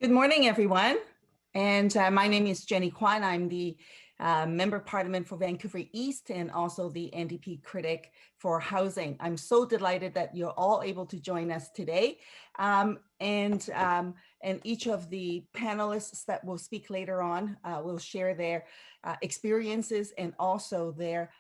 Good morning, everyone. And my name is Jenny Kwan. I'm the Member of Parliament for Vancouver East and also the NDP critic for housing. I'm so delighted that you're all able to join us today. And each of the panelists that will speak later on will share their experiences and also their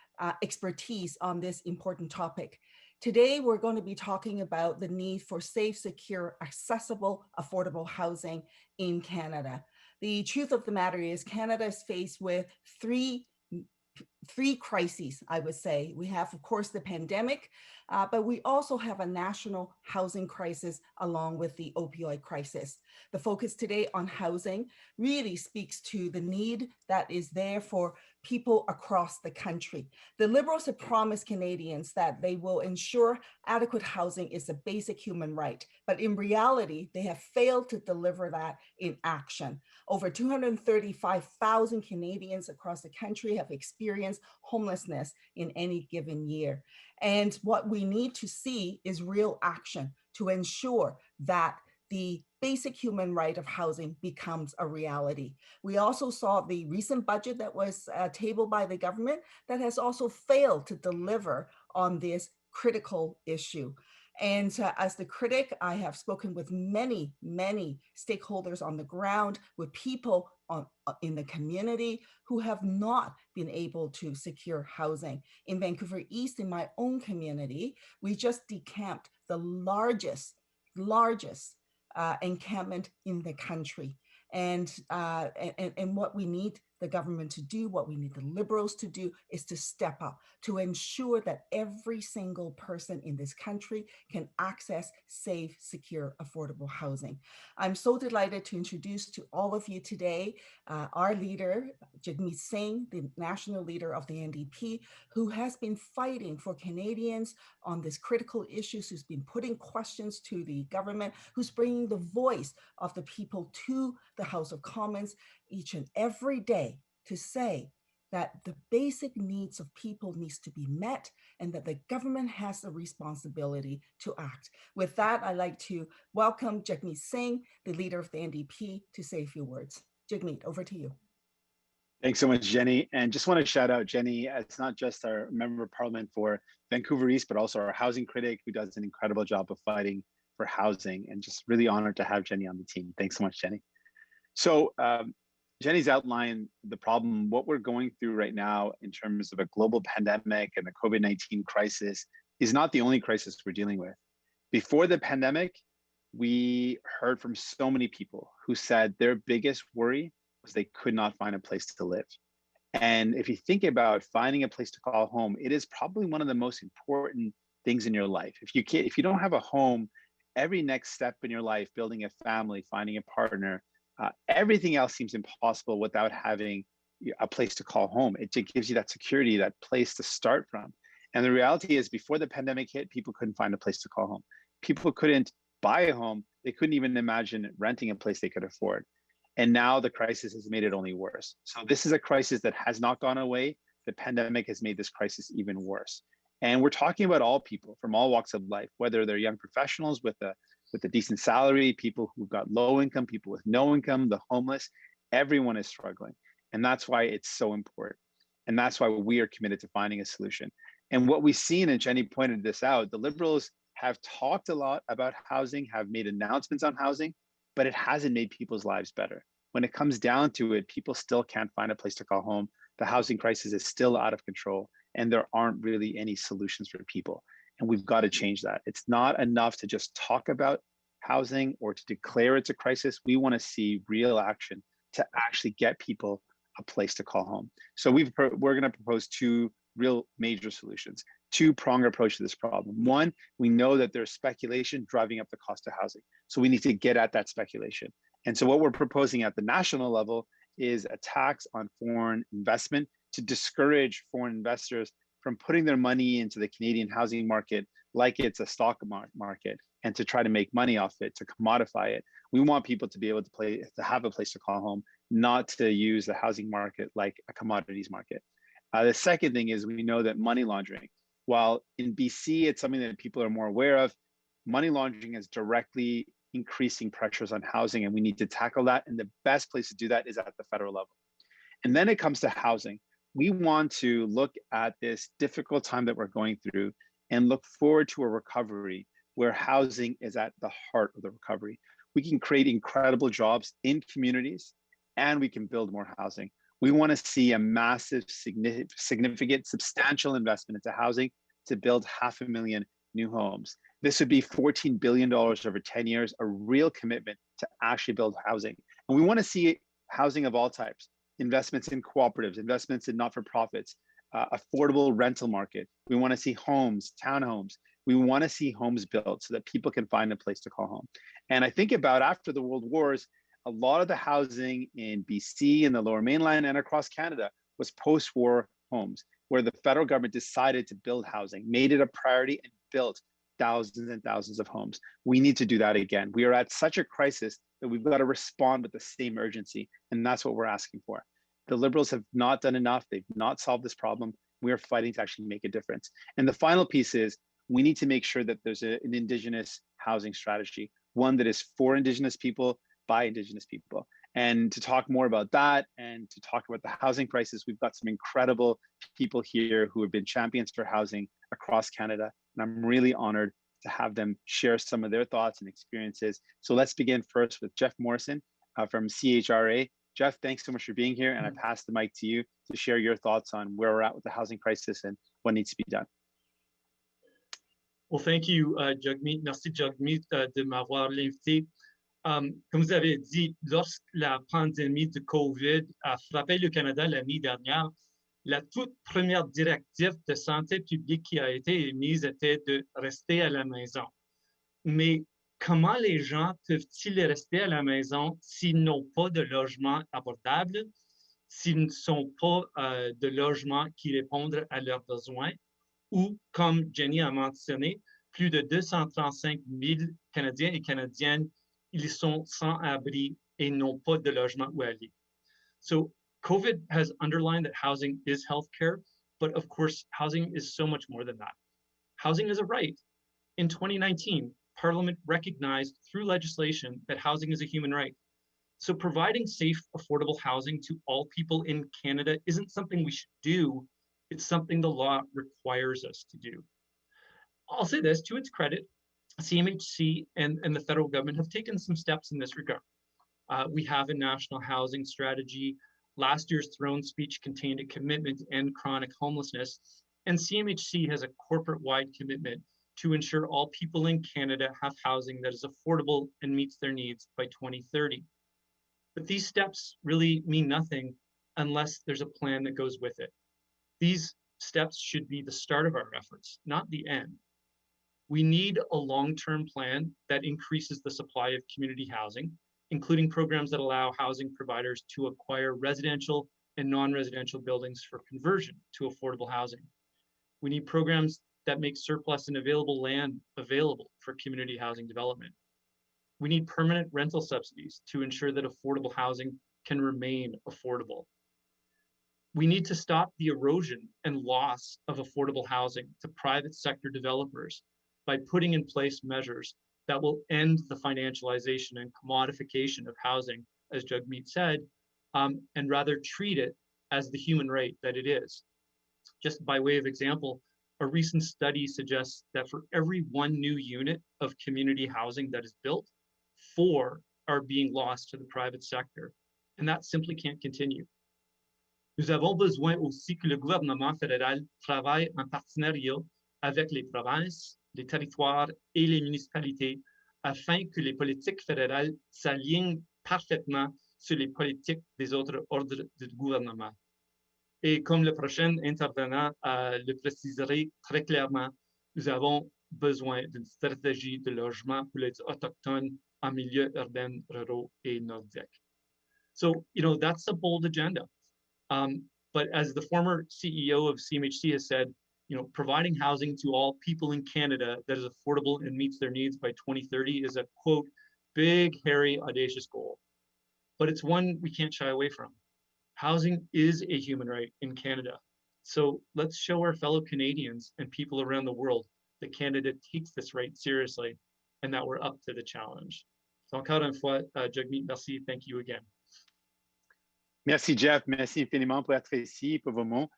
expertise on this important topic. Today, we're going to be talking about the need for safe, secure, accessible, affordable housing in Canada. The truth of the matter is Canada is faced with three crises, I would say. We have, of course, the pandemic, but we also have a national housing crisis along with the opioid crisis. The focus today on housing really speaks to the need that is there for people across the country. The Liberals have promised Canadians that they will ensure adequate housing is a basic human right, but in reality, they have failed to deliver that in action. Over 235,000 Canadians across the country have experienced homelessness in any given year. And what we need to see is real action to ensure that the basic human right of housing becomes a reality. We also saw the recent budget that was tabled by the government that has also failed to deliver on this critical issue. And as the critic, I have spoken with many stakeholders on the ground, with people in the community who have not been able to secure housing. In Vancouver East, in my own community, we just decamped the largest encampment in the country. And what we need the government to do, what we need the Liberals to do, is to step up to ensure that every single person in this country can access safe, secure, affordable housing. I'm so delighted to introduce to all of you today our leader, Jagmeet Singh, the national leader of the NDP, who has been fighting for Canadians on this critical issues, who's been putting questions to the government, who's bringing the voice of the people to the House of Commons each and every day to say that the basic needs of people needs to be met and that the government has the responsibility to act. With that, I'd like to welcome Jagmeet Singh, the leader of the NDP, to say a few words. Jagmeet, over to you. Thanks so much, Jenny. And just want to shout out Jenny as not just our member of parliament for Vancouver East, but also our housing critic who does an incredible job of fighting for housing, and just really honored to have Jenny on the team. Thanks so much, Jenny. So Jenny's outlined the problem, what we're going through right now in terms of a global pandemic and the COVID-19 crisis is not the only crisis we're dealing with. Before the pandemic, we heard from so many people who said their biggest worry was they could not find a place to live. And if you think about finding a place to call home, it is probably one of the most important things in your life. If you don't have a home, every next step in your life, building a family, finding a partner, everything else seems impossible without having a place to call home. It just gives you that security, that place to start from. And the reality is, before the pandemic hit, people couldn't find a place to call home. People couldn't buy a home. They couldn't even imagine renting a place they could afford. And now the crisis has made it only worse. So this is a crisis that has not gone away. The pandemic has made this crisis even worse. And we're talking about all people from all walks of life, whether they're young professionals with a decent salary, people who've got low income, people with no income, the homeless, everyone is struggling. And that's why it's so important. And that's why we are committed to finding a solution. And what we've seen, and Jenny pointed this out, the Liberals have talked a lot about housing, have made announcements on housing, but it hasn't made people's lives better. When it comes down to it, people still can't find a place to call home. The housing crisis is still out of control, and there aren't really any solutions for people. And we've got to change that. It's not enough to just talk about housing or to declare it's a crisis. We want to see real action to actually get people a place to call home. So we're going to propose two real major solutions, two-pronged approach to this problem. One, we know that there's speculation driving up the cost of housing. So we need to get at that speculation. And so what we're proposing at the national level is a tax on foreign investment to discourage foreign investors from putting their money into the Canadian housing market like it's a stock market and to try to make money off it, to commodify it. We want people to be able to have a place to call home, not to use the housing market like a commodities market. The second thing is we know that money laundering, while in BC, it's something that people are more aware of, money laundering has directly increasing pressures on housing, and we need to tackle that. And the best place to do that is at the federal level. And then it comes to housing. We want to look at this difficult time that we're going through and look forward to a recovery where housing is at the heart of the recovery. We can create incredible jobs in communities and we can build more housing. We want to see a massive, significant, substantial investment into housing to build 500,000 new homes. This would be $14 billion over 10 years, a real commitment to actually build housing. And we want to see housing of all types, investments in cooperatives, investments in not-for-profits, affordable rental market. We want to see homes, townhomes. We want to see homes built so that people can find a place to call home. And I think about after the World Wars, a lot of the housing in BC and the Lower Mainland and across Canada was post-war homes, where the federal government decided to build housing, made it a priority, and built thousands and thousands of homes. We need to do that again. We are at such a crisis that we've got to respond with the same urgency, and that's what we're asking for. The Liberals have not done enough. They've not solved this problem. We are fighting to actually make a difference. And the final piece is we need to make sure that there's an Indigenous housing strategy, one that is for Indigenous people, by Indigenous people. And to talk more about that and to talk about the housing crisis, we've got some incredible people here who have been champions for housing across Canada. And I'm really honored to have them share some of their thoughts and experiences. So let's begin first with Jeff Morrison from CHRA. Jeff, thanks so much for being here. And I pass the mic to you to share your thoughts on where we're at with the housing crisis and what needs to be done. Well, thank you, Jagmeet. Merci, Jagmeet, de m'avoir invité. Comme vous avez dit, lorsque la pandémie de COVID a frappé le Canada l'année dernière, la toute première directive de santé publique qui a été émise était de rester à la maison. Mais comment les gens peuvent-ils rester à la maison s'ils n'ont pas de logement abordable, s'ils ne sont pas de logements qui répondent à leurs besoins, ou, comme Jenny a mentionné, plus de 235 000 Canadiens et Canadiennes, ils sont sans abri et n'ont pas de logement où aller. So COVID has underlined that housing is healthcare, but of course, housing is so much more than that. Housing is a right. In 2019, Parliament recognized through legislation that housing is a human right. So providing safe, affordable housing to all people in Canada isn't something we should do. It's something the law requires us to do. I'll say this, to its credit, CMHC and the federal government have taken some steps in this regard. We have a national housing strategy. Last year's throne speech contained a commitment to end chronic homelessness, and CMHC has a corporate-wide commitment to ensure all people in Canada have housing that is affordable and meets their needs by 2030. But these steps really mean nothing unless there's a plan that goes with it. These steps should be the start of our efforts, not the end. We need a long-term plan that increases the supply of community housing, including programs that allow housing providers to acquire residential and non-residential buildings for conversion to affordable housing. We need programs that make surplus and available land available for community housing development. We need permanent rental subsidies to ensure that affordable housing can remain affordable. We need to stop the erosion and loss of affordable housing to private sector developers by putting in place measures that will end the financialization and commodification of housing, as Jagmeet said, and rather treat it as the human right that it is. Just by way of example, a recent study suggests that for every one new unit of community housing that is built, 4 are being lost to the private sector, and that simply can't continue. Nous avons besoin aussi que le gouvernement fédéral travaille en partenariat avec les provinces, les territoires et les municipalités afin que les politiques fédérales s'alignent parfaitement sur les politiques des autres ordres de gouvernement. Et comme le prochain intervenant le préciserait très clairement, nous avons besoin d'une stratégie de logement pour les autochtones en milieu urbain, ruraux et nordiques. So, that's a bold agenda. But as the former CEO of CMHC has said, providing housing to all people in Canada that is affordable and meets their needs by 2030 is a, quote, big, hairy, audacious goal. But it's one we can't shy away from. Housing is a human right in Canada. So let's show our fellow Canadians and people around the world that Canada takes this right seriously and that we're up to the challenge. Encore une fois, Jagmeet, merci. Thank you again. Merci Jeff, merci infiniment pour être ici, pour vos mots.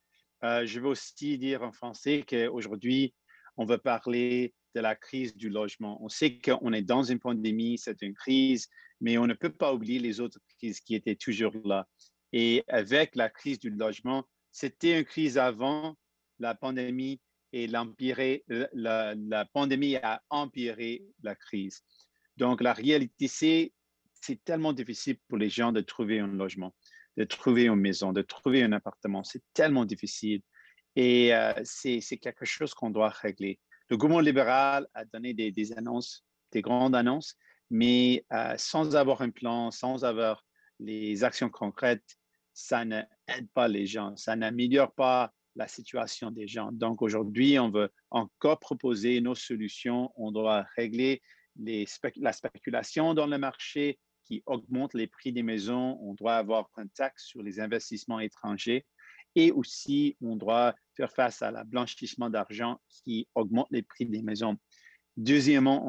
Je veux aussi dire en français qu'aujourd'hui, on va parler de la crise du logement. On sait qu'on est dans une pandémie, c'est une crise, mais on ne peut pas oublier les autres crises qui étaient toujours là. Et avec la crise du logement, c'était une crise avant la pandémie et la pandémie a empiré la crise. Donc, la réalité, c'est tellement difficile pour les gens de trouver un logement, de trouver une maison, de trouver un appartement. C'est tellement difficile. Et c'est quelque chose qu'on doit régler. Le gouvernement libéral a donné des annonces, des grandes annonces, mais sans avoir un plan, sans avoir les actions concrètes, ça n'aide pas les gens, ça n'améliore pas la situation des gens. Donc aujourd'hui, on veut encore proposer nos solutions. On doit régler la spéculation dans le marché qui augmente les prix des maisons. On doit avoir une taxe sur les investissements étrangers. Et aussi, on doit faire face à la blanchissement d'argent qui augmente les prix des maisons. Deuxièmement,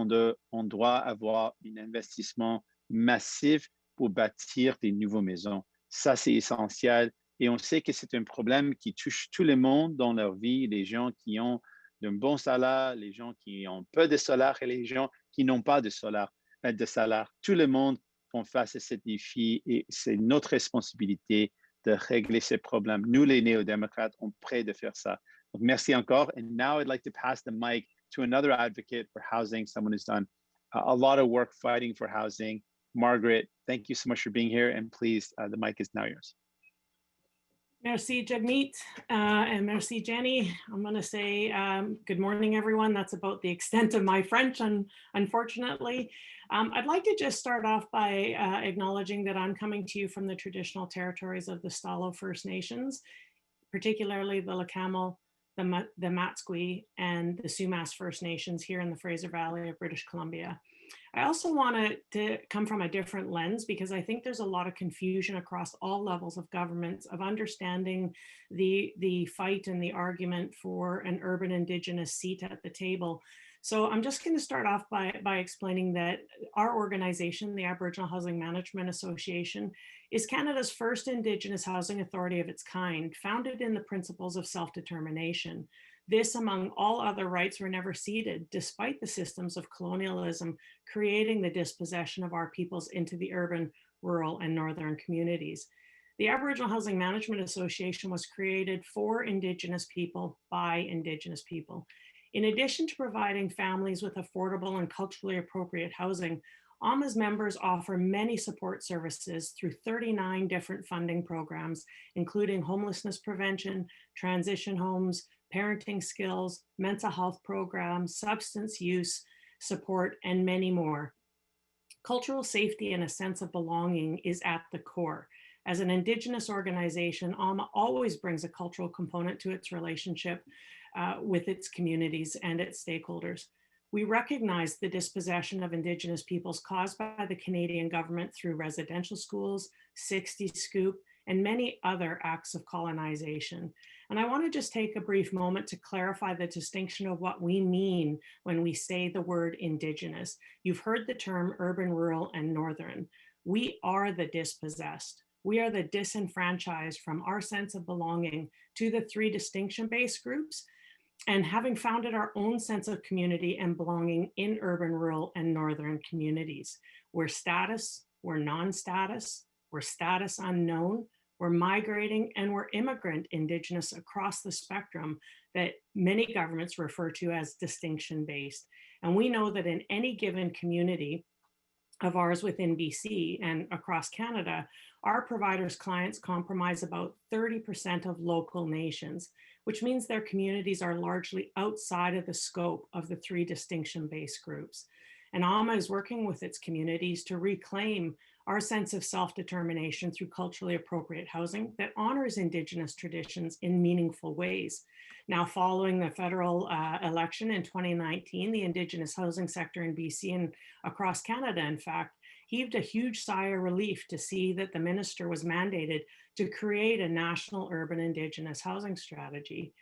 on doit avoir un investissement massif pour bâtir des nouvelles maisons. Ça, c'est essentiel. Et on sait que c'est un problème qui touche tout le monde dans leur vie, les gens qui ont un bon salaire, les gens qui ont peu de salaire et les gens qui n'ont pas de salaire. Tout le monde font face à ce défi et c'est notre responsabilité de régler ces problèmes. Nous, les néo-démocrates, on est prêts de faire ça. Donc, merci encore. And now I'd like to pass the mic to another advocate for housing, someone who's done a lot of work fighting for housing. Margaret, thank you so much for being here. And please, the mic is now yours. Merci, Jagmeet, and merci, Jenny. I'm going to say good morning, everyone. That's about the extent of my French, unfortunately. I'd like to just start off by acknowledging that I'm coming to you from the traditional territories of the Stalo First Nations, particularly the Lakamo, the Matsqui, and the Sumas First Nations here in the Fraser Valley of British Columbia. I also want to come from a different lens because I think there's a lot of confusion across all levels of governments of understanding the fight and the argument for an urban Indigenous seat at the table. So I'm just going to start off by explaining that our organization, the Aboriginal Housing Management Association, is Canada's first Indigenous housing authority of its kind, founded in the principles of self-determination. This, among all other rights, were never ceded, despite the systems of colonialism creating the dispossession of our peoples into the urban, rural, and northern communities. The Aboriginal Housing Management Association was created for Indigenous people by Indigenous people. In addition to providing families with affordable and culturally appropriate housing, AMA's members offer many support services through 39 different funding programs, including homelessness prevention, transition homes, parenting skills, mental health programs, substance use support, and many more. Cultural safety and a sense of belonging is at the core. As an Indigenous organization, AMA always brings a cultural component to its relationship with its communities and its stakeholders. We recognize the dispossession of Indigenous peoples caused by the Canadian government through residential schools, 60 Scoop, and many other acts of colonization. And I want to just take a brief moment to clarify the distinction of what we mean when we say the word Indigenous. You've heard the term urban, rural, and northern. We are the dispossessed. We are the disenfranchised from our sense of belonging to the three distinction-based groups, and having founded our own sense of community and belonging in urban, rural, and northern communities. We're status, we're non-status, we're status unknown, we're migrating, and we're immigrant Indigenous across the spectrum that many governments refer to as distinction-based. And we know that in any given community of ours within BC and across Canada, our providers' clients comprise about 30% of local nations, which means their communities are largely outside of the scope of the three distinction-based groups. And AMA is working with its communities to reclaim our sense of self-determination through culturally appropriate housing that honors Indigenous traditions in meaningful ways. Now, following the federal election in 2019, the Indigenous housing sector in BC and across Canada, in fact, heaved a huge sigh of relief to see that the minister was mandated to create a national urban Indigenous housing strategy.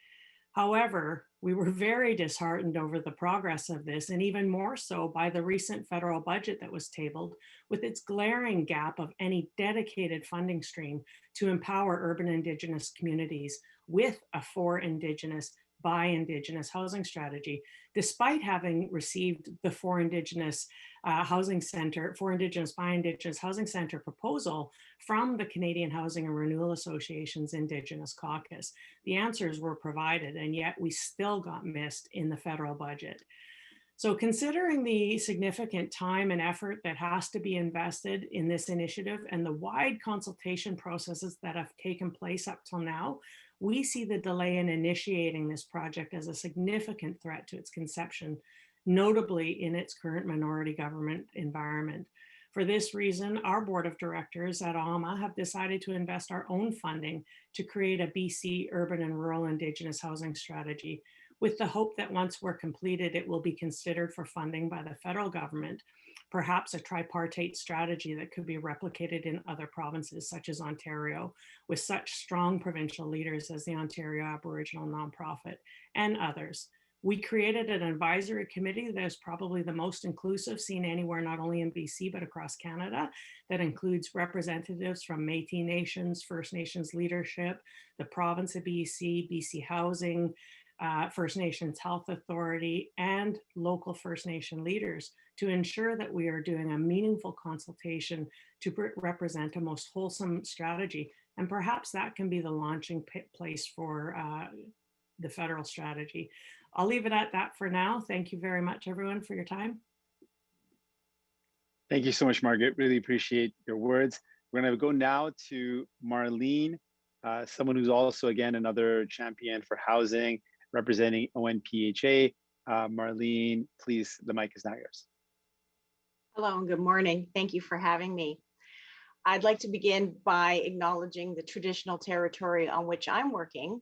However, we were very disheartened over the progress of this, and even more so by the recent federal budget that was tabled, with its glaring gap of any dedicated funding stream to empower urban Indigenous communities with a for Indigenous, by Indigenous housing strategy, despite having received the for Indigenous Housing Center, for Indigenous by Indigenous Housing Center proposal from the Canadian Housing and Renewal Association's Indigenous Caucus. The answers were provided, and yet we still got missed in the federal budget. So considering the significant time and effort that has to be invested in this initiative and the wide consultation processes that have taken place up till now, we see the delay in initiating this project as a significant threat to its conception, notably in its current minority government environment. For this reason, our board of directors at ALMA have decided to invest our own funding to create a BC urban and rural Indigenous housing strategy, with the hope that once we're completed, it will be considered for funding by the federal government, perhaps a tripartite strategy that could be replicated in other provinces such as Ontario, with such strong provincial leaders as the Ontario Aboriginal Nonprofit and others. We created an advisory committee that is probably the most inclusive seen anywhere, not only in BC, but across Canada, that includes representatives from Métis Nations, First Nations leadership, the province of BC, BC Housing, First Nations Health Authority, and local First Nation leaders to ensure that we are doing a meaningful consultation to represent a most wholesome strategy. And perhaps that can be the launching place for the federal strategy. I'll leave it at that for now. Thank you very much, everyone, for your time. Thank you so much, Margaret. Really appreciate your words. We're going to go now to Marlene, someone who's also, again, another champion for housing, representing ONPHA. Marlene, please, the mic is now yours. Hello and good morning. Thank you for having me. I'd like to begin by acknowledging the traditional territory on which I'm working,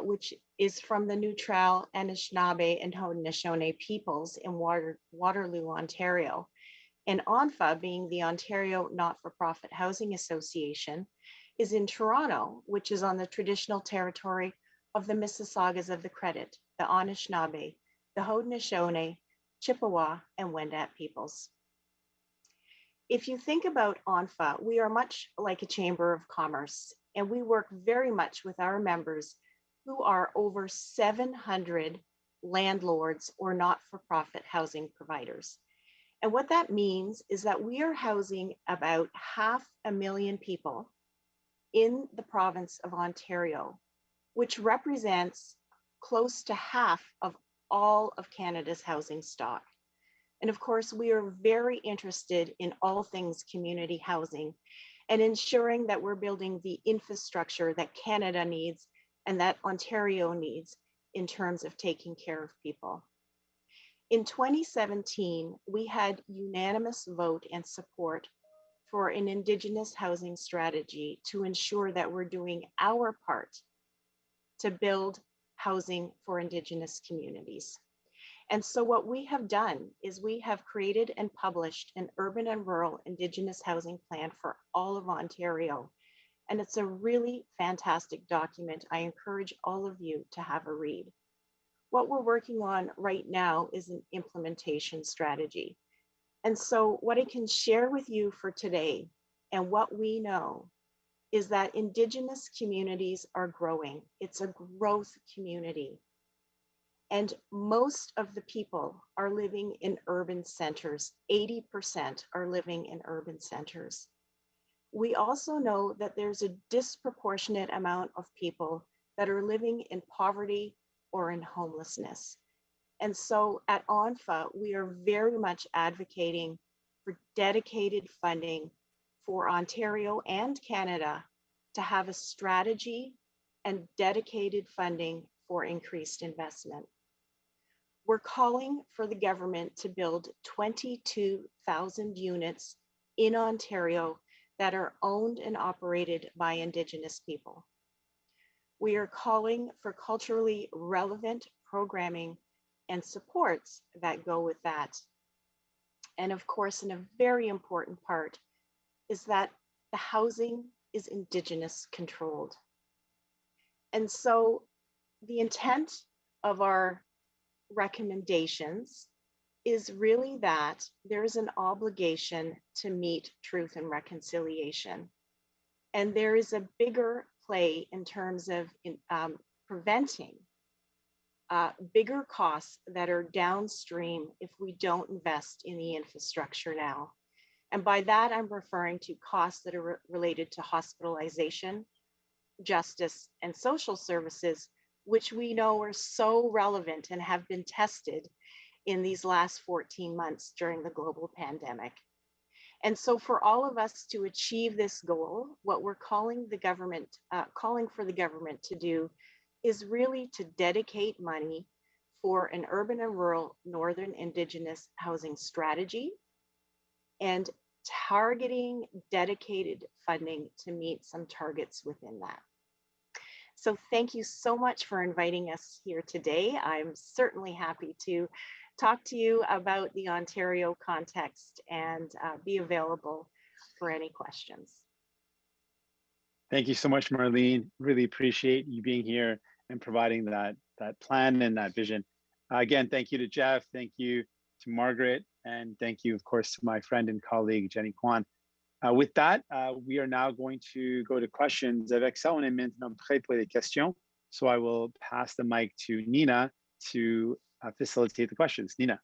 which is from the Neutral, Anishinaabe, and Haudenosaunee peoples in Waterloo, Ontario. And ONFA, being the Ontario Not-for-Profit Housing Association, is in Toronto, which is on the traditional territory of the Mississaugas of the Credit, the Anishinaabe, the Haudenosaunee, Chippewa, and Wendat peoples. If you think about ONFA, we are much like a chamber of commerce, and we work very much with our members who are over 700 landlords or not-for-profit housing providers. And what that means is that we are housing about 500,000 people in the province of Ontario, which represents close to half of all of Canada's housing stock. And of course, we are very interested in all things community housing and ensuring that we're building the infrastructure that Canada needs and that Ontario needs in terms of taking care of people. In 2017, we had unanimous vote and support for an Indigenous housing strategy to ensure that we're doing our part to build housing for Indigenous communities. And so what we have done is we have created and published an urban and rural Indigenous housing plan for all of Ontario. And it's a really fantastic document. I encourage all of you to have a read. What we're working on right now is an implementation strategy. And so what I can share with you for today and what we know is that Indigenous communities are growing. It's a growth community. And most of the people are living in urban centers. 80% are living in urban centers. We also know that there's a disproportionate amount of people that are living in poverty or in homelessness. And so at ONFA, we are very much advocating for dedicated funding for Ontario and Canada to have a strategy and dedicated funding for increased investment. We're calling for the government to build 22,000 units in Ontario that are owned and operated by Indigenous people. We are calling for culturally relevant programming and supports that go with that. And of course, and a very important part is that the housing is Indigenous controlled. And so The intent of our recommendations is really that there is an obligation to meet truth and reconciliation. And there is a bigger play in terms of preventing bigger costs that are downstream if we don't invest in the infrastructure now. And by that, I'm referring to costs that are related to hospitalization, justice, and social services, which we know are so relevant and have been tested in these last 14 months during the global pandemic. And so for all of us to achieve this goal, what we're calling for the government to do is really to dedicate money for an urban and rural Northern Indigenous housing strategy and targeting dedicated funding to meet some targets within that. So thank you so much for inviting us here today. I'm certainly happy to talk to you about the Ontario context and be available for any questions. Thank you so much, Marlene. Really appreciate you being here and providing that plan and that vision. Again, thank you to Jeff, thank you to Margaret, and thank you, of course, to my friend and colleague, Jenny Kwan. With that, we are now going to go to questions. Avec ça, on est maintenant prêt pour les questions. So I will pass the mic to Nina to facilitate the questions. Nina.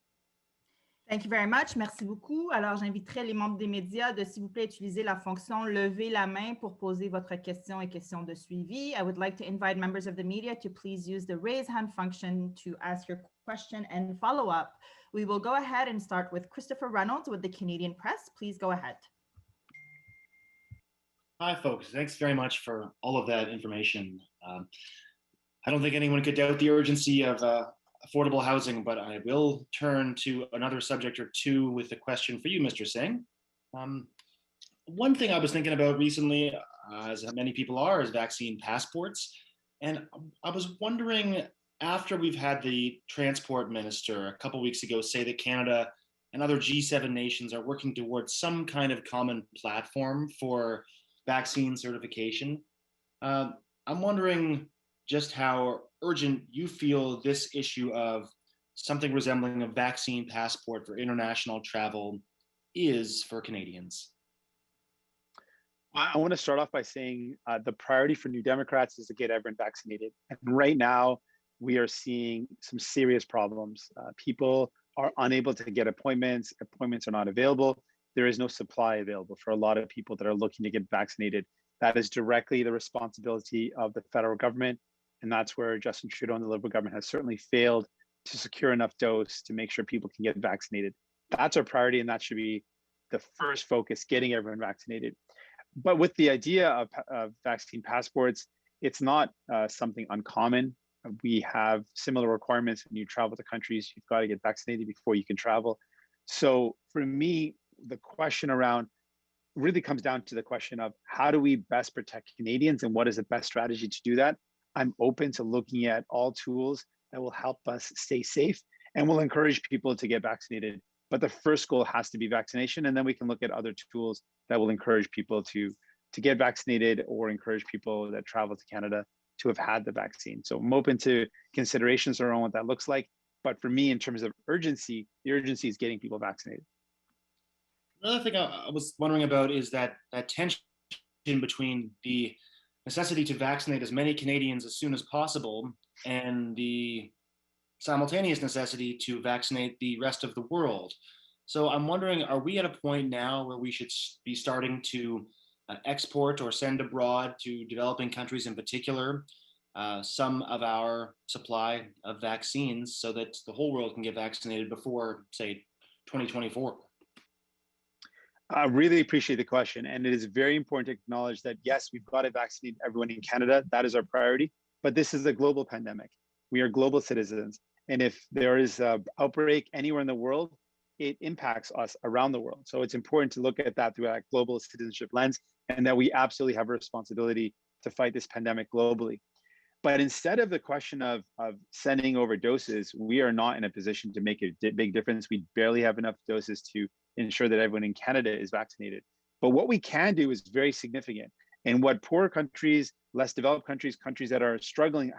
Thank you very much. Merci beaucoup. Alors, j'inviterai les membres des médias de, s'il vous plaît, utiliser la fonction lever la main pour poser votre question et question de suivi. I would like to invite members of the media to please use the raise hand function to ask your question and follow up. We will go ahead and start with Christopher Reynolds with the Canadian Press. Please go ahead. Hi, folks. Thanks very much for all of that information. I don't think anyone could doubt the urgency of affordable housing, but I will turn to another subject or two with a question for you, Mr. Singh. One thing I was thinking about recently, as many people are, is vaccine passports. And I was wondering, after we've had the transport minister a couple weeks ago say that Canada and other G7 nations are working towards some kind of common platform for vaccine certification, I'm wondering just how urgent you feel this issue of something resembling a vaccine passport for international travel is for Canadians. I want to start off by saying the priority for New Democrats is to get everyone vaccinated. And right now, we are seeing some serious problems. People are unable to get appointments. Appointments are not available. There is no supply available for a lot of people that are looking to get vaccinated. That is directly the responsibility of the federal government. And that's where Justin Trudeau and the Liberal government has certainly failed to secure enough dose to make sure people can get vaccinated. That's our priority, and that should be the first focus, getting everyone vaccinated. But with the idea of vaccine passports, it's not something uncommon. We have similar requirements when you travel to countries. You've got to get vaccinated before you can travel. So for me, the question around really comes down to the question of how do we best protect Canadians and what is the best strategy to do that? I'm open to looking at all tools that will help us stay safe and will encourage people to get vaccinated. But the first goal has to be vaccination, and then we can look at other tools that will encourage people to get vaccinated or encourage people that travel to Canada to have had the vaccine. So I'm open to considerations around what that looks like. But for me, in terms of urgency, the urgency is getting people vaccinated. Another thing I was wondering about is that tension between the necessity to vaccinate as many Canadians as soon as possible and the simultaneous necessity to vaccinate the rest of the world. So I'm wondering, are we at a point now where we should be starting to export or send abroad to developing countries in particular some of our supply of vaccines so that the whole world can get vaccinated before, say, 2024? I really appreciate the question. And it is very important to acknowledge that, yes, we've got to vaccinate everyone in Canada. That is our priority. But this is a global pandemic. We are global citizens. And if there is an outbreak anywhere in the world, it impacts us around the world. So it's important to look at that through a global citizenship lens, and that we absolutely have a responsibility to fight this pandemic globally. But instead of the question of sending over doses, we are not in a position to make a big difference. We barely have enough doses to ensure that everyone in Canada is vaccinated. But what we can do is very significant. And what poor countries, less developed countries, countries that are struggling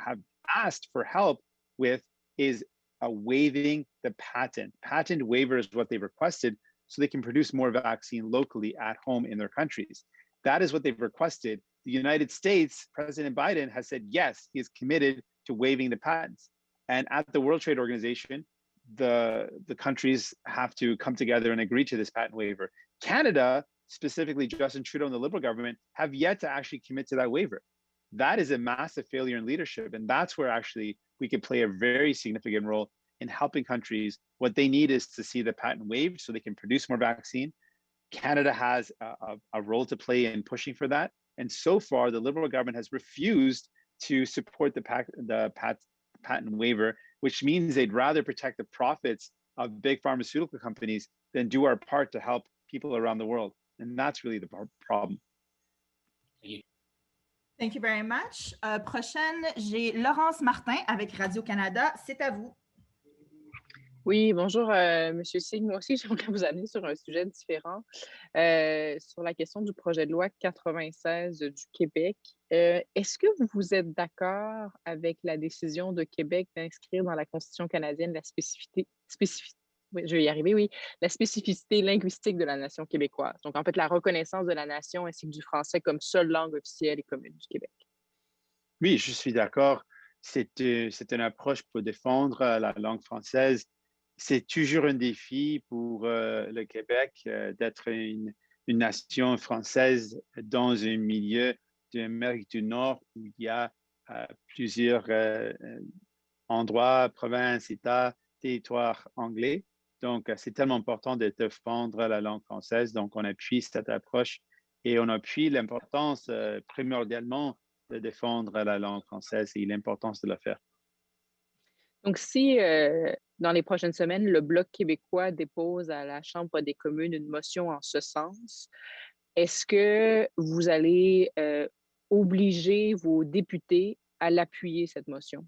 asked for help with is waiving the patent. Patent waiver is what they requested so they can produce more vaccine locally at home in their countries. That is what they've requested. The United States, President Biden has said, yes, he is committed to waiving the patents. And at the World Trade Organization, the countries have to come together and agree to this patent waiver. Canada, specifically Justin Trudeau and the Liberal government, have yet to actually commit to that waiver. That is a massive failure in leadership. And that's where actually we could play a very significant role in helping countries. What they need is to see the patent waived so they can produce more vaccine. Canada has a role to play in pushing for that. And so far, the Liberal government has refused to support the patent waiver, which means they'd rather protect the profits of big pharmaceutical companies than do our part to help people around the world. And that's really the problem. Thank you very much. Prochaine, j'ai Laurence Martin avec Radio-Canada. C'est à vous. Oui, bonjour, Monsieur Singh. Moi aussi, j'aimerais vous amener sur un sujet différent, sur la question du projet de loi 96 du Québec. Est-ce que vous êtes d'accord avec la décision de Québec d'inscrire dans la Constitution canadienne la oui, je vais y arriver, oui, la spécificité linguistique de la nation québécoise? Donc, en fait, la reconnaissance de la nation ainsi que du français comme seule langue officielle et commune du Québec. Oui, je suis d'accord. C'est une approche pour défendre la langue française. C'est toujours un défi pour le Québec d'être une nation française dans un milieu de l'Amérique du Nord où il y a plusieurs endroits, provinces, États, territoires anglais. Donc, c'est tellement important de défendre la langue française. Donc, on appuie cette approche et on appuie l'importance primordialement de défendre la langue française et l'importance de le faire. Donc, si dans les prochaines semaines, le Bloc québécois dépose à la Chambre des communes une motion en ce sens, est-ce que vous allez obliger vos députés à l'appuyer, cette motion?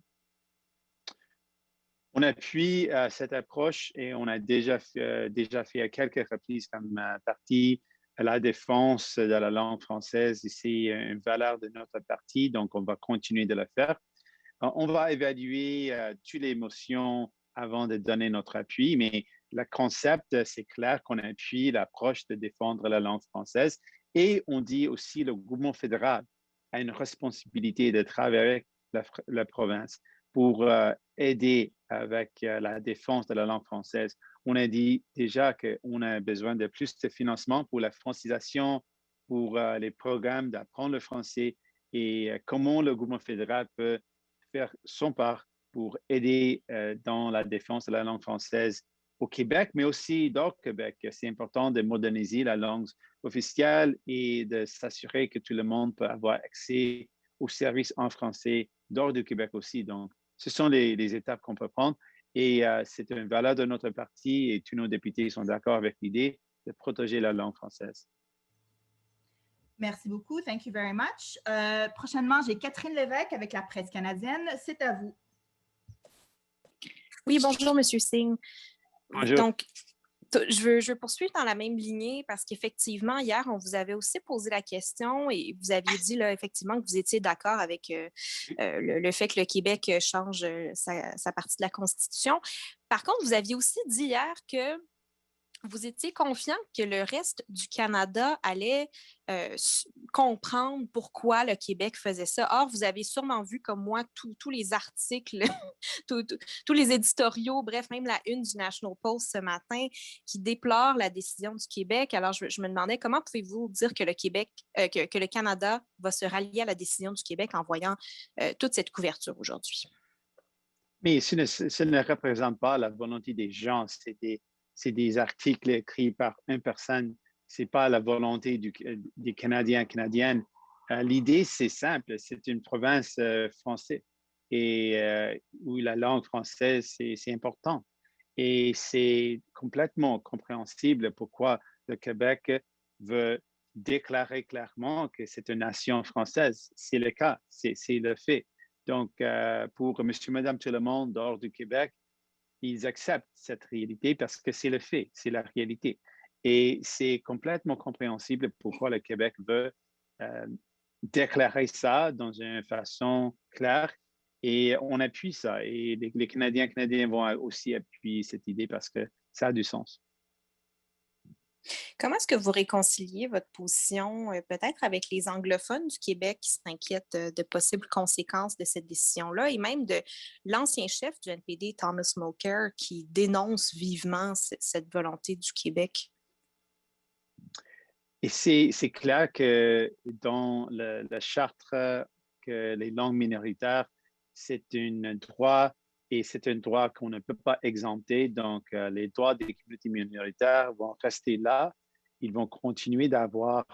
On appuie cette approche et on a déjà fait à quelques reprises comme parti la défense de la langue française. C'est une valeur de notre parti, donc on va continuer de le faire. On va évaluer toutes les motions avant de donner notre appui, mais le concept, c'est clair qu'on appuie l'approche de défendre la langue française et on dit aussi le gouvernement fédéral a une responsabilité de travailler avec la province pour aider avec la défense de la langue française. On a dit déjà qu'on a besoin de plus de financement pour la francisation, pour les programmes d'apprendre le français et comment le gouvernement fédéral peut faire son part pour aider dans la défense de la langue française au Québec, mais aussi hors Québec. C'est important de moderniser la langue officielle et de s'assurer que tout le monde peut avoir accès aux services en français hors du Québec aussi. Donc, ce sont les étapes qu'on peut prendre et c'est une valeur de notre parti et tous nos députés sont d'accord avec l'idée de protéger la langue française. Merci beaucoup. Thank you very much. Prochainement, j'ai Catherine Lévesque avec la presse canadienne. C'est à vous. Oui, bonjour, Monsieur Singh. Bonjour. Donc, je veux poursuivre dans la même lignée parce qu'effectivement, hier, on vous avait aussi posé la question et vous aviez dit là, effectivement que vous étiez d'accord avec le fait que le Québec change sa partie de la Constitution. Par contre, vous aviez aussi dit hier que vous étiez confiant que le reste du Canada allait comprendre pourquoi le Québec faisait ça. Or, vous avez sûrement vu, comme moi, tous les articles, tous les éditoriaux, bref, même la une du National Post ce matin qui déplore la décision du Québec. Alors, je me demandais comment pouvez-vous dire que le Québec, que le Canada va se rallier à la décision du Québec en voyant toute cette couverture aujourd'hui? Mais ce ne représente pas la volonté des gens. C'est des articles écrits par une personne. Ce n'est pas la volonté des Canadiens et Canadiennes. L'idée, c'est simple. C'est une province française et où la langue française, c'est important. Et c'est complètement compréhensible pourquoi le Québec veut déclarer clairement que c'est une nation française. C'est le cas, c'est le fait. Donc, pour monsieur, madame, tout le monde hors du Québec, ils acceptent cette réalité parce que c'est le fait, c'est la réalité. Et c'est complètement compréhensible pourquoi le Québec veut déclarer ça dans une façon claire Et on appuie ça. Et les Canadiens vont aussi appuyer cette idée parce que ça a du sens. Comment est-ce que vous réconciliez votre position peut-être avec les anglophones du Québec qui s'inquiètent de possibles conséquences de cette décision-là et même de l'ancien chef du NPD, Thomas Mulcair, qui dénonce vivement cette volonté du Québec? Et c'est clair que dans la charte que les langues minoritaires, c'est un droit et c'est un droit qu'on ne peut pas exempter. Donc, les droits des communautés minoritaires vont rester là. Ils vont continuer d'avoir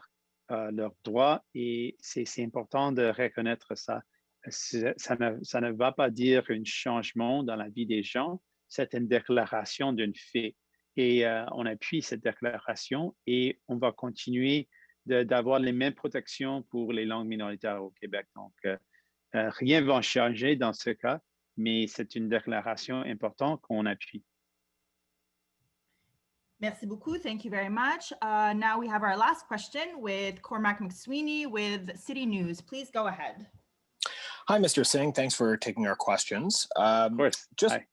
leurs droits et c'est important de reconnaître ça. Ça ne va pas dire un changement dans la vie des gens, c'est une déclaration d'un fait. Et on appuie cette déclaration et on va continuer d'avoir les mêmes protections pour les langues minoritaires au Québec. Donc, rien ne va changer dans ce cas, mais c'est une déclaration importante qu'on appuie. Merci beaucoup. Thank you very much. Now we have our last question with Cormac McSweeney with City News. Please go ahead. Hi, Mr. Singh. Thanks for taking our questions. Of course. Hi.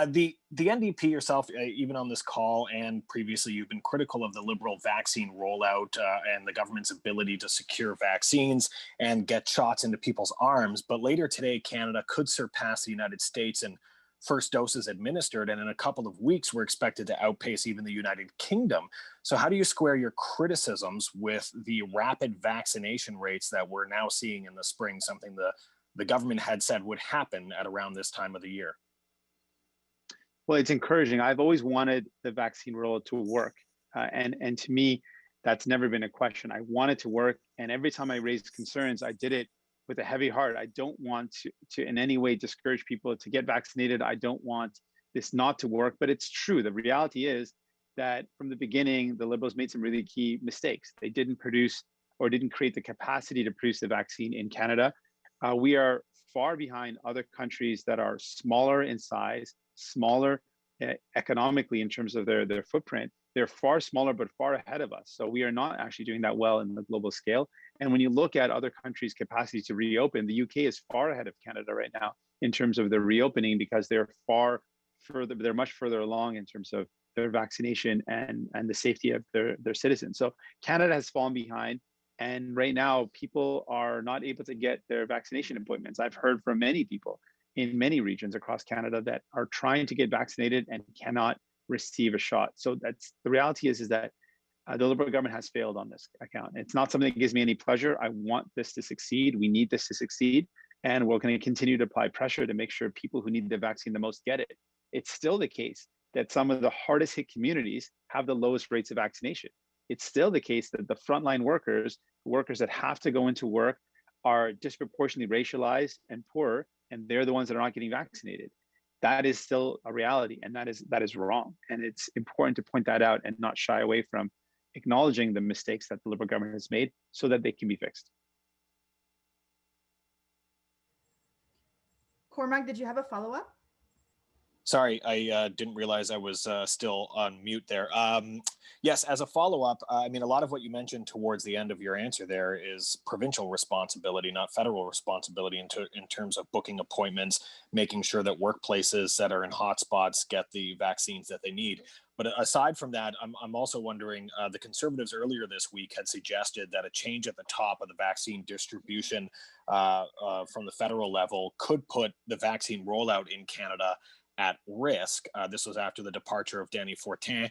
The NDP yourself, even on this call and previously, you've been critical of the Liberal vaccine rollout and the government's ability to secure vaccines and get shots into people's arms. But later today, Canada could surpass the United States in first doses administered, and in a couple of weeks, we're expected to outpace even the United Kingdom. So how do you square your criticisms with the rapid vaccination rates that we're now seeing in the spring, something the government had said would happen at around this time of the year? Well, it's encouraging. I've always wanted the vaccine rollout to work. And to me, that's never been a question. I want it to work. And every time I raised concerns, I did it with a heavy heart. I don't want to in any way discourage people to get vaccinated. I don't want this not to work, but it's true. The reality is that from the beginning, the Liberals made some really key mistakes. They didn't produce or didn't create the capacity to produce the vaccine in Canada. We are far behind other countries that are smaller in size, smaller economically in terms of their footprint. They're far smaller, but far ahead of us. So we are not actually doing that well in the global scale. And when you look at other countries' capacity to reopen, the UK is far ahead of Canada right now in terms of their reopening because they're far further, they're much further along in terms of their vaccination and the safety of their citizens. So Canada has fallen behind. And right now, people are not able to get their vaccination appointments. I've heard from many people in many regions across Canada that are trying to get vaccinated and cannot receive a shot. So that's the reality is that the Liberal government has failed on this account. It's not something that gives me any pleasure. I want this to succeed. We need this to succeed. And we're going to continue to apply pressure to make sure people who need the vaccine the most get it. It's still the case that some of the hardest hit communities have the lowest rates of vaccination. It's still the case that the frontline workers that have to go into work are disproportionately racialized and poor, and they're the ones that are not getting vaccinated. That is still a reality, and that is wrong. And it's important to point that out and not shy away from acknowledging the mistakes that the Liberal government has made so that they can be fixed. Cormac, did you have a follow-up? Sorry, I didn't realize I was still on mute there. Yes, as a follow-up, I mean, a lot of what you mentioned towards the end of your answer there is provincial responsibility, not federal responsibility in terms of booking appointments, making sure that workplaces that are in hotspots get the vaccines that they need. But aside from that, I'm also wondering, the Conservatives earlier this week had suggested that a change at the top of the vaccine distribution from the federal level could put the vaccine rollout in Canada at risk. This was after the departure of Danny Fortin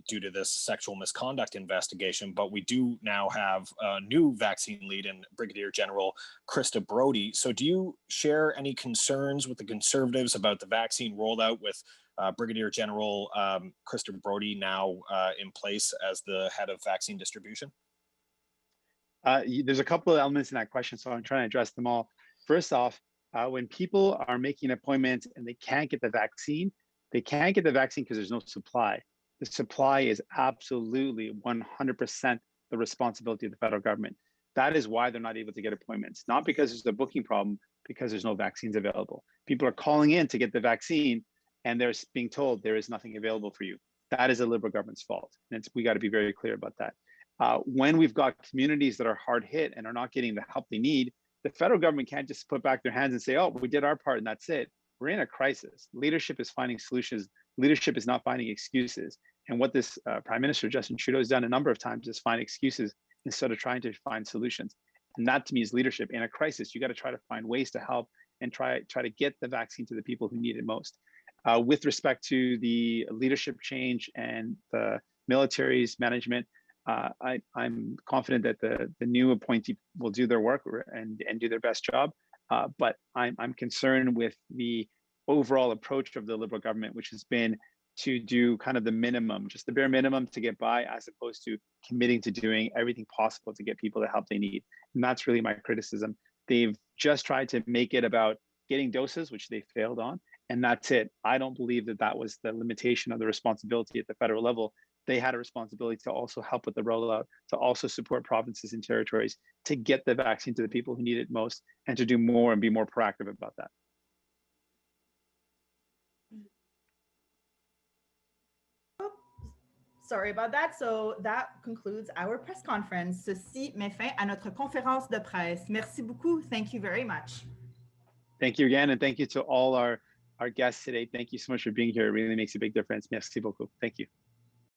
due to this sexual misconduct investigation. But we do now have a new vaccine lead in Brigadier General Krista Brody. So do you share any concerns with the Conservatives about the vaccine rollout with Brigadier General Krista Brody now in place as the head of vaccine distribution? There's a couple of elements in that question, so I'm trying to address them all. First off, when people are making appointments and they can't get the vaccine because there's no supply. The supply is absolutely 100% the responsibility of the federal government. That is why they're not able to get appointments, not because there's a booking problem, because there's no vaccines available. People are calling in to get the vaccine and they're being told there is nothing available for you. That is the Liberal government's fault. And we got to be very clear about that. When we've got communities that are hard hit and are not getting the help they need, the federal government can't just put back their hands and say, oh, we did our part and that's it. We're in a crisis. Leadership is finding solutions. Leadership is not finding excuses. And what this Prime Minister Justin Trudeau has done a number of times is find excuses instead of trying to find solutions. And that to me is leadership. In a crisis, you got to try to find ways to help and try to get the vaccine to the people who need it most. With respect to the leadership change and the military's management, I'm confident that the new appointee will do their work and do their best job. But I'm concerned with the overall approach of the Liberal government, which has been to do kind of the minimum, just the bare minimum to get by, as opposed to committing to doing everything possible to get people the help they need. And that's really my criticism. They've just tried to make it about getting doses, which they failed on, and that's it. I don't believe that that was the limitation of the responsibility at the federal level. They had a responsibility to also help with the rollout, to also support provinces and territories, to get the vaccine to the people who need it most, and to do more and be more proactive about that. Sorry about that. So that concludes our press conference. Ceci met fin à notre conférence de presse. Merci beaucoup. Thank you very much. Thank you again, and thank you to all our guests today. Thank you so much for being here. It really makes a big difference. Merci beaucoup. Thank you.